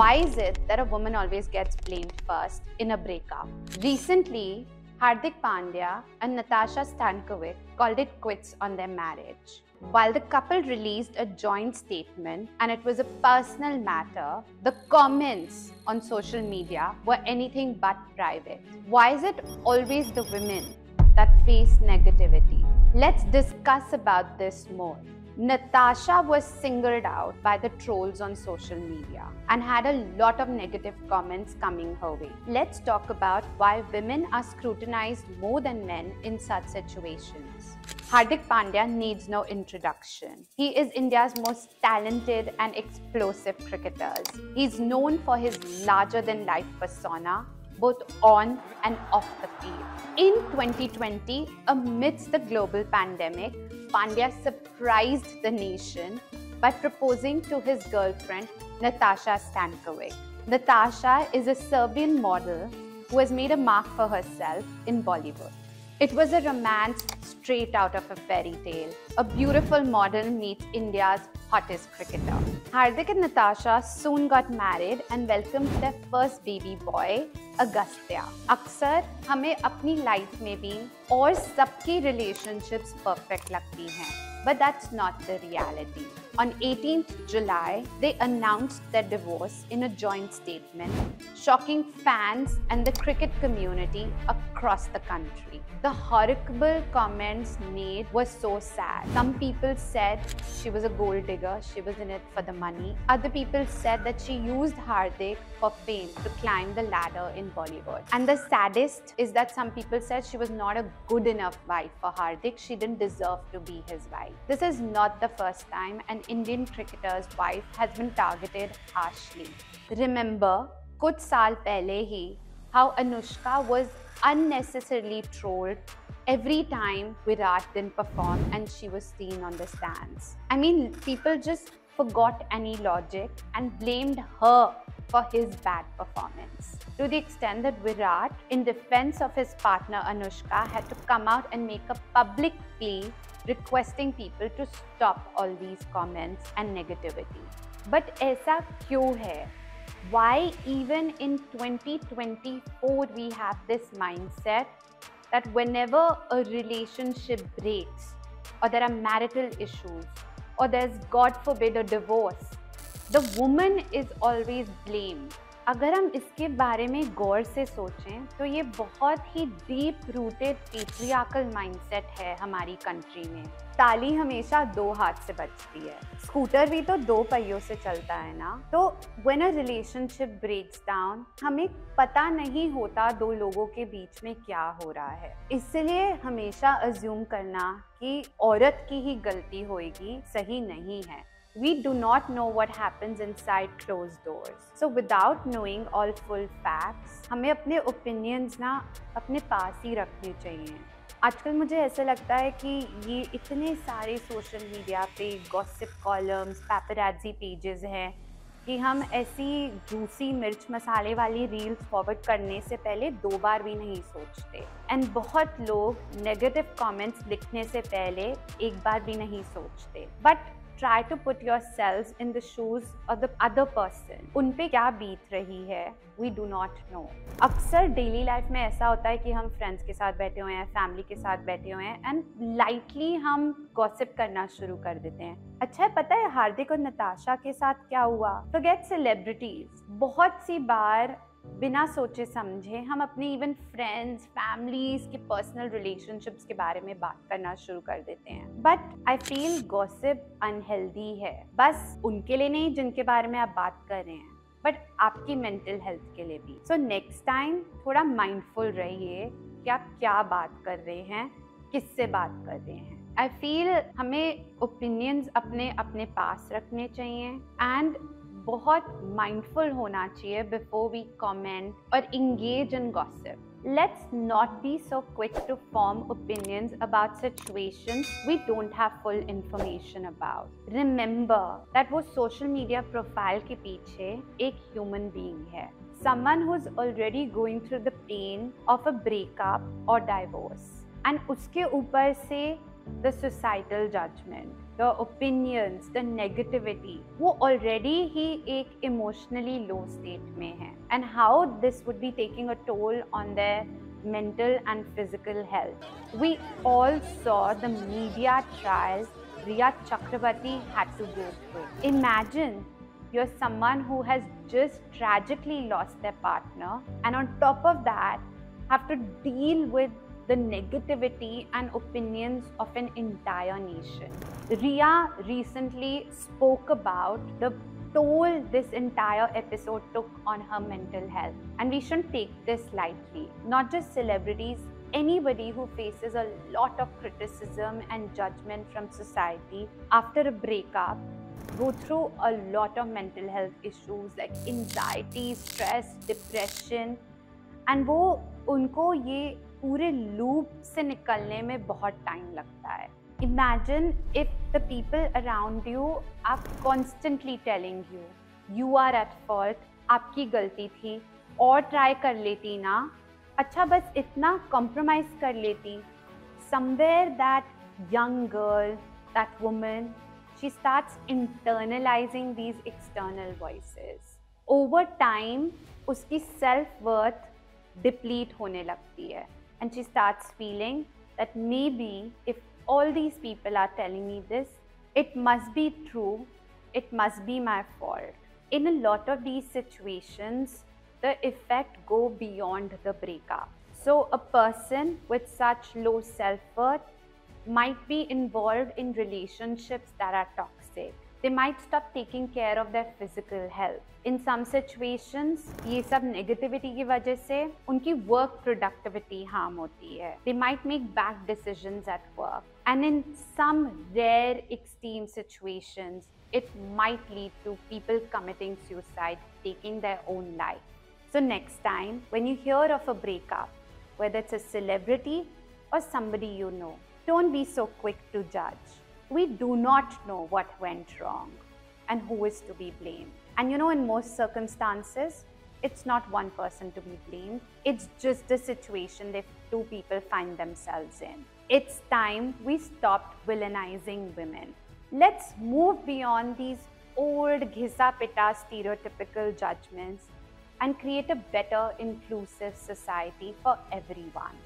Why is it that a woman always gets blamed first in a breakup? Recently, Hardik Pandya and Natasha Stankovic called it quits on their marriage. While the couple released a joint statement and it was a personal matter, the comments on social media were anything but private. Why is it always the women that face negativity? Let's discuss about this more. Natasha was singled out by the trolls on social media and had a lot of negative comments coming her way. Let's talk about why women are scrutinized more than men in such situations. Hardik Pandya needs no introduction. He is India's most talented and explosive cricketer. He's known for his larger-than-life persona, both on and off the field. In 2020, amidst the global pandemic, Pandya surprised the nation by proposing to his girlfriend, Natasha Stankovic. Natasha is a Serbian model who has made a mark for herself in Bollywood. It was a romance straight out of a fairy tale. A beautiful model meets India's hottest cricketer. Hardik and Natasha soon got married and welcomed their first baby boy, Agastya. अक्सर हमें अपनी life में भी और सबकी relationships perfect लगती हैं, but that's not the reality. On 18th July, they announced their divorce in a joint statement, shocking fans and the cricket community across the country. The horrible comments made were so sad. Some people said she was a gold digger, she was in it for the money. Other people said that she used Hardik for fame to climb the ladder in Bollywood. And the saddest is that some people said she was not a good enough wife for Hardik. She didn't deserve to be his wife. This is not the first time an Indian cricketer's wife has been targeted harshly. Remember, कुछ साल पहले ही how Anushka was unnecessarily trolled every time Virat didn't perform and she was seen on the stands. I mean, people just forgot any logic and blamed her for his bad performance. To the extent that Virat, in defense of his partner Anushka, had to come out and make a public plea requesting people to stop all these comments and negativity. But ऐसा क्यों है? Why even in 2024 we have this mindset that whenever a relationship breaks or there are marital issues or there's, God forbid, a divorce, the woman is always blamed. अगर हम इसके बारे में गौर से सोचें तो ये बहुत ही डीप रूटेड पेट्रियार्कल माइंडसेट है हमारी कंट्री में. ताली हमेशा दो हाथ से बजती है, स्कूटर भी तो दो पहियों से चलता है ना. तो when a relationship breaks down हमें पता नहीं होता दो लोगों के बीच में क्या हो रहा है. इसलिए हमेशा अज्यूम करना कि औरत की ही गलती होगी सही नहीं है. We do not know what happens inside closed doors. So without knowing all full facts, हमें अपने opinions ना अपने पास ही रखने चाहिए. आजकल मुझे ऐसा लगता है कि ये इतने सारे सोशल मीडिया पे गॉसिप कॉलम्स, पैपराजी पेजेस हैं कि हम ऐसी जूसी मिर्च मसाले वाली रील्स फॉरवर्ड करने से पहले दो बार भी नहीं सोचते. एंड बहुत लोग नेगेटिव कमेंट्स लिखने से पहले एक बार भी नहीं सोचते. But try to put yourselves in the shoes of the other person. उन पे क्या बीत रही है, we do not know. अक्सर डेली लाइफ में ऐसा होता है कि हम फ्रेंड्स के साथ बैठे हुए हैं, फैमिली के साथ बैठे हुए हैं एंड लाइटली हम गॉसिप करना शुरू कर देते हैं. अच्छा है, पता है हार्दिक और नताशा के साथ क्या हुआ? Forget celebrities. बहुत सी बार बिना सोचे समझे हम अपने इवन फ्रेंड्स, फैमिलीज के पर्सनल रिलेशनशिप्स के बारे में बात करना शुरू कर देते हैं. But I feel gossip unhealthy है, बस उनके लिए नहीं जिनके बारे में आप बात कर रहे हैं, बट आपकी मेंटल हेल्थ के लिए भी. सो नेक्स्ट टाइम थोड़ा माइंडफुल रहिए कि आप क्या बात कर रहे हैं, किससे बात कर रहे हैं. आई फील हमें ओपिनियंस अपने अपने पास रखने चाहिए एंड बहुत माइंडफुल होना चाहिए बिफोर वी कमेंट और engage in gossip. Let's not be so quick to form opinions about situations we don't have full information about. Remember that वो social media profile के पीछे एक human being है. Someone who's already going through the pain of a breakup or divorce. And उसके ऊपर से the societal judgment, the opinions, the negativity, वो already ही एक emotionally low state में है, and how this would be taking a toll on their mental and physical health. We all saw the media trial Riya Chakrabarti had to go through. Imagine you're someone who has just tragically lost their partner, and on top of that have to deal with the negativity and opinions of an entire nation. Riya recently spoke about the toll this entire episode took on her mental health, and we shouldn't take this lightly. Not just celebrities, anybody who faces a lot of criticism and judgment from society after a breakup go through a lot of mental health issues like anxiety, stress, depression, and वो उनको ये पूरे loop से निकलने में बहुत time लगता है. Imagine if the people around you are constantly telling you, you are at fault, आपकी गलती थी, और ट्राई कर लेती ना, अच्छा बस इतना compromise कर लेती. Somewhere that young girl, that woman, she starts internalizing these external voices. Over time, उसकी self-worth deplete होने लगती है, and she starts feeling that maybe if all these people are telling me this, it must be true, it must be my fault. In a lot of these situations, the effect go beyond the breakup. So a person with such low self-worth might be involved in relationships that are toxic. They might stop taking care of their physical health. In some situations, ये सब negativity की वजह से उनकी work productivity harm होती है. They might make bad decisions at work. And in some rare extreme situations, it might lead to people committing suicide, taking their own life. So next time, when you hear of a breakup, whether it's a celebrity or somebody you know, don't be so quick to judge. We do not know what went wrong and who is to be blamed. And you know, in most circumstances, it's not one person to be blamed. It's just the situation that two people find themselves in. It's time we stopped villainizing women. Let's move beyond these old ghisa-pita stereotypical judgments and create a better, inclusive society for everyone.